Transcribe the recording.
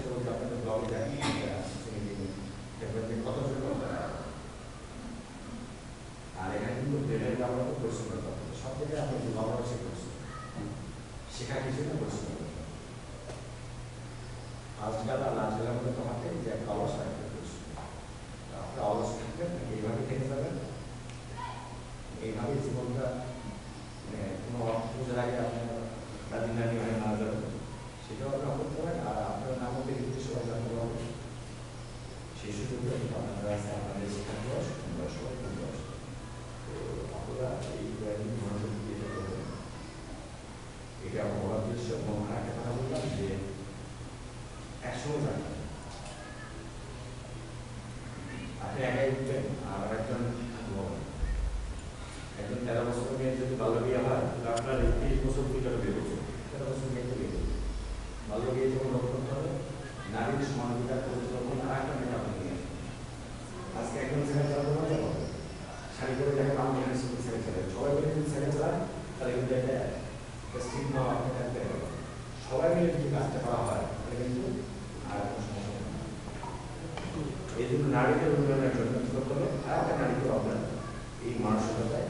সাথে বলতে আপনাদের ব্লগে দেখেন দেখবেন যে কত ছোট আর এখানে কিন্তু ব্রেনের আমরা খুব পরিশ্রম করতে হবে সব থেকে আপনি ব্লগ হচ্ছে পরিশ্রম শেখা কিছু না পরিশ্রম করতে হবে আজকাল আর আজকালের মধ্যে তোমাকে যে একটা অলস একটা পরিশ্রম আপনি অলস থাকবেন এইভাবে থেকে যাবেন এইভাবে জীবনটা কোনো অর্থ বোঝার আগে আপনার দাদি নানি হয়ে না যাবেন সেটাও আপনারা করতে পারেন আর আপনার নামকে লিখতে সবাই জানতে পারবেন সেই সুযোগটা কিন্তু আপনারা আছে আপনাদের শেখার বয়স তোমরা সবাই কোন বয়স তো আপনারা এই মনোযোগ দিয়ে করবেন এটা আমার বলার উদ্দেশ্য এবং একটা কথা বললাম যে একসঙ্গে থাকবেন আপনি একাই উঠবেন আর একজন 13 বছর মেয়ে যদি বাল্য বিয়ে হয় তাহলে আপনার 30 বছর ভিতরে বিয়ে করছে 13 বছর মেয়েকে বিয়ে করছে বাল্য বিয়ে যখন রোধ করতে হবে নারীর সমানাধিকার করতে তখন আর একটা মেয়ে আপনি নিয়ে আজকে একজন ছেলে চালাতে পারবে শাড়ি করে দেখেন আমি এখানে শুধু ছেলে চালাই সবাই মিলে যদি ছেলে চালান তাহলে কিন্তু একটা স্টিগমা আপনি থাকতে হবে সবাই মিলে যদি কাজটা করা হয় তাহলে কিন্তু আর কোনো সমস্যা নেই এই জন্য নারীদের উন্নয়নের জন্য কি করতে হবে আর একটা নারীকে আপনার এই মানসিকতায়